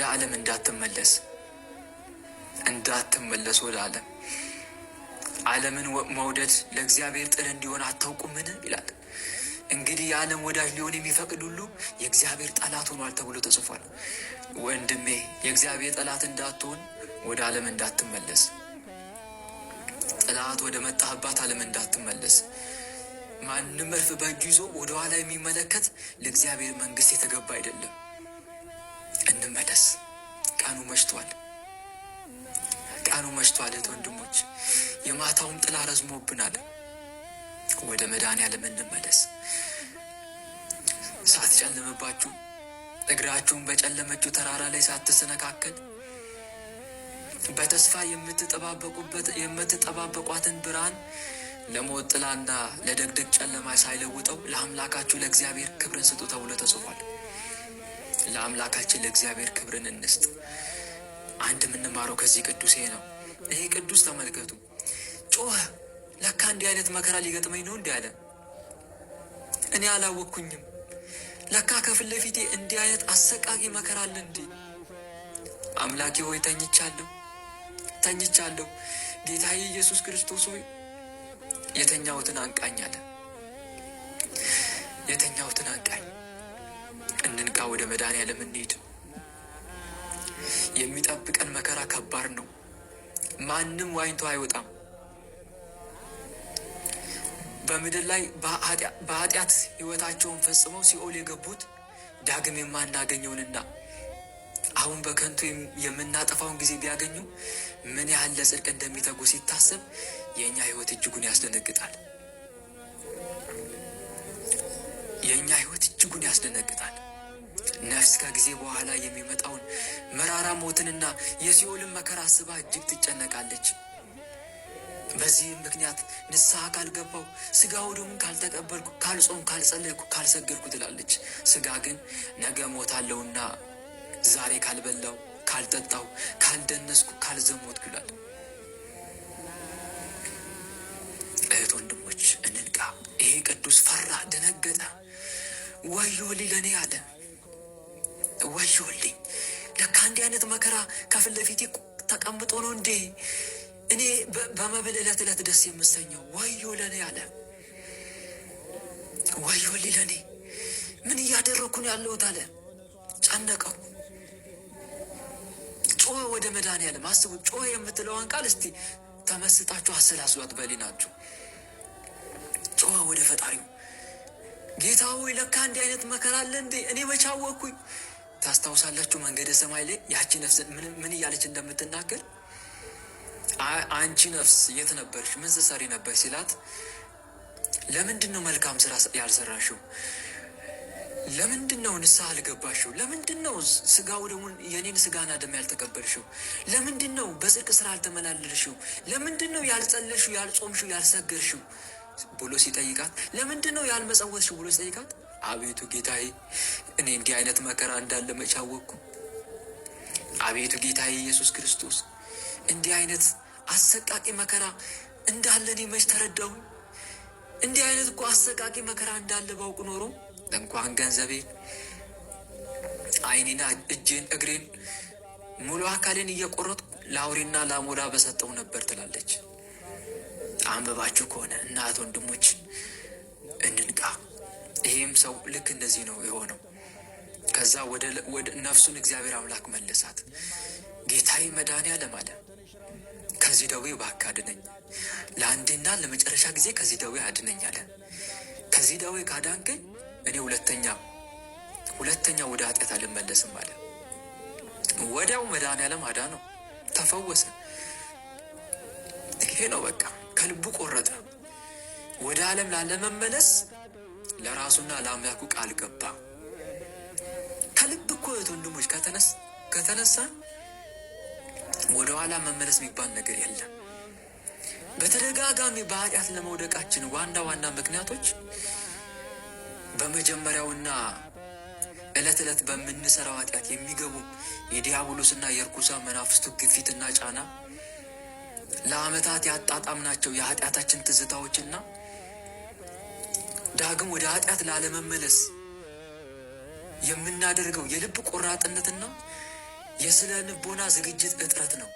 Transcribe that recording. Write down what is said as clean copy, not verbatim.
ዓለም እንዳትመለስ ወደ ዓለምን መውደድ ለእግዚአብሔር ጥል እንዲሆን አታውቁምን ይላል። እንግዲህ የዓለም ወዳጅ ሊሆን የሚፈቅድ ሁሉ የእግዚአብሔር ጠላት ሆኗል ተብሎ ተጽፏል። ወንድሜ የእግዚአብሔር ጠላት እንዳትሆን ወደ ዓለም እንዳትመለስ፣ ጠላት ወደ መጣህባት ዓለም እንዳትመለስ። ማንም እርፍ በእጁ ይዞ ወደ ኋላ የሚመለከት ለእግዚአብሔር መንግሥት የተገባ አይደለም። እንመለስ። ቀኑ መሽቷል። እህት ወንድሞች፣ የማታውም ጥላ ረዝሞብናል። ወደ መድኃኔዓለም እንመለስ። ሳትጨልምባችሁ እግራችሁን በጨለመችው ተራራ ላይ ሳትሰነካከል በተስፋ የምትጠባበቋትን ብርሃን ለሞት ጥላና ለደግደግ ጨለማ ሳይለውጠው ለአምላካችሁ ለእግዚአብሔር ክብርን ስጡ ተብሎ ተጽፏል። ለአምላካችን ለእግዚአብሔር ክብርን እንስጥ። አንድ የምንማረው ከዚህ ቅዱስ ይሄ ነው። ይሄ ቅዱስ ተመልከቱ፣ ጮኸ። ለካ እንዲህ አይነት መከራ ሊገጥመኝ ነው እንዲህ አለ። እኔ አላወቅኩኝም። ለካ ከፊት ለፊቴ እንዲህ አይነት አሰቃቂ መከራ አለ እንዴ! አምላኬ ሆይ ተኝቻለሁ። ጌታዬ ኢየሱስ ክርስቶስ ሆይ የተኛሁትን አንቃኝ አለ። የተኛሁትን አንቃኝ። እንንቃ፣ ወደ መድኃኔዓለም እንሂድ። የሚጠብቀን መከራ ከባድ ነው። ማንም ዋኝቶ አይወጣም። በምድር ላይ በኃጢአት ሕይወታቸውን ፈጽመው ሲኦል የገቡት ዳግም የማናገኘውንና አሁን በከንቱ የምናጠፋውን ጊዜ ቢያገኙ ምን ያህል ለጽድቅ እንደሚተጉ ሲታሰብ የእኛ ሕይወት እጅጉን ያስደነግጣል። ነፍስ ከጊዜ በኋላ የሚመጣውን መራራ ሞትንና የሲኦልን መከራ አስባ እጅግ ትጨነቃለች። በዚህም ምክንያት ንስሐ ካልገባው፣ ሥጋው ደሙን ካልተቀበልኩ፣ ካልጾም፣ ካልጸለይኩ፣ ካልሰገድኩ ትላለች። ሥጋ ግን ነገ ሞታለሁና ዛሬ ካልበላው፣ ካልጠጣው፣ ካልደነስኩ፣ ካልዘሞትኩ ይላል። እህት ወንድሞች እንንቃ። ይሄ ቅዱስ ፈራ፣ ደነገጠ። ወዮልኝ ለእኔ አለ። ወዮልኝ፣ ለካ እንዲህ አይነት መከራ ከፊት ለፊቴ ተቀምጦ ነው እንዴ እኔ በመብል ዕለት ዕለት ደስ የምሰኘው? ወዮ ለእኔ አለ። ወዮልኝ ለእኔ፣ ምን እያደረግኩ ነው ያለሁት አለ። ጨነቀው። ጮኸ ወደ መድኃኔዓለም። አስቡ፣ ጮኸ የምትለዋን ቃል እስቲ ተመስጣችሁ አሰላስሏት በሊናችሁ። ጮኸ ወደ ፈጣሪው። ጌታ ሆይ ለካ እንዲህ አይነት መከራ አለ እንዴ እኔ መቼ አወቅኩኝ? ታስታውሳላችሁ? መንገደ ሰማይ ላይ ያቺ ነፍስ ምን እያለች እንደምትናገር? አንቺ ነፍስ የት ነበርሽ? ምን ስትሰሪ ነበር ሲላት፣ ለምንድን ነው መልካም ስራ ያልሰራሽው? ለምንድን ነው ንስሐ አልገባሽው? ለምንድን ነው ስጋው ደሙን የኔን ስጋና ደም ያልተቀበልሽው? ለምንድን ነው በጽድቅ ስራ አልተመላለልሽው? ለምንድን ነው ያልጸለሽው፣ ያልጾምሽው፣ ያልሰገርሽው ብሎ ሲጠይቃት፣ ለምንድን ነው ያልመጸወትሽው ብሎ ሲጠይቃት፣ አቤቱ ጌታዬ እኔ እንዲህ አይነት መከራ እንዳለ መቼ አወቅኩ? አቤቱ ጌታዬ ኢየሱስ ክርስቶስ እንዲህ አይነት አሰቃቂ መከራ እንዳለ እኔ መች ተረዳሁ? እንዲህ አይነት እኮ አሰቃቂ መከራ እንዳለ ባውቅ ኖሮ እንኳን ገንዘቤን፣ ዓይኔና እጄን፣ እግሬን፣ ሙሉ አካሌን እየቆረጥኩ ለአውሬና ለአሞራ በሰጠው ነበር ትላለች። አንብባችሁ ከሆነ እናት ወንድሞች እንንቃ። ይሄም ሰው ልክ እንደዚህ ነው የሆነው። ከዛ ወደ ነፍሱን እግዚአብሔር አምላክ መለሳት። ጌታዬ መድኃኔዓለም አለ፣ ከዚህ ደዌ እባክህ አድነኝ፣ ለአንዴና ለመጨረሻ ጊዜ ከዚህ ደዌ አድነኝ አለ። ከዚህ ደዌ ካዳንከኝ እኔ ሁለተኛ ወደ ኃጢአት አልመለስም አለ። ወዲያው መድኃኔዓለም አዳነው፣ ተፈወሰ። ይሄ ነው በቃ። ከልቡ ቆረጠ። ወደ ዓለም ላለመመለስ ለራሱና ለአምላኩ ቃል ገባ። ከልብ እኮ ወንድሞች ከተነሳ ወደ ኋላ መመለስ የሚባል ነገር የለም። በተደጋጋሚ በኃጢአት ለመውደቃችን ዋና ምክንያቶች በመጀመሪያውና ዕለት ዕለት በምንሰራው ኃጢአት የሚገቡ የዲያብሎስና የርኩሳን መናፍስቱ ግፊትና ጫና፣ ለዓመታት ያጣጣምናቸው የኃጢአታችን ትዝታዎችና ዳግም ወደ ኃጢአት ላለመመለስ የምናደርገው የልብ ቆራጥነትና የስነ ልቦና ዝግጅት እጥረት ነው።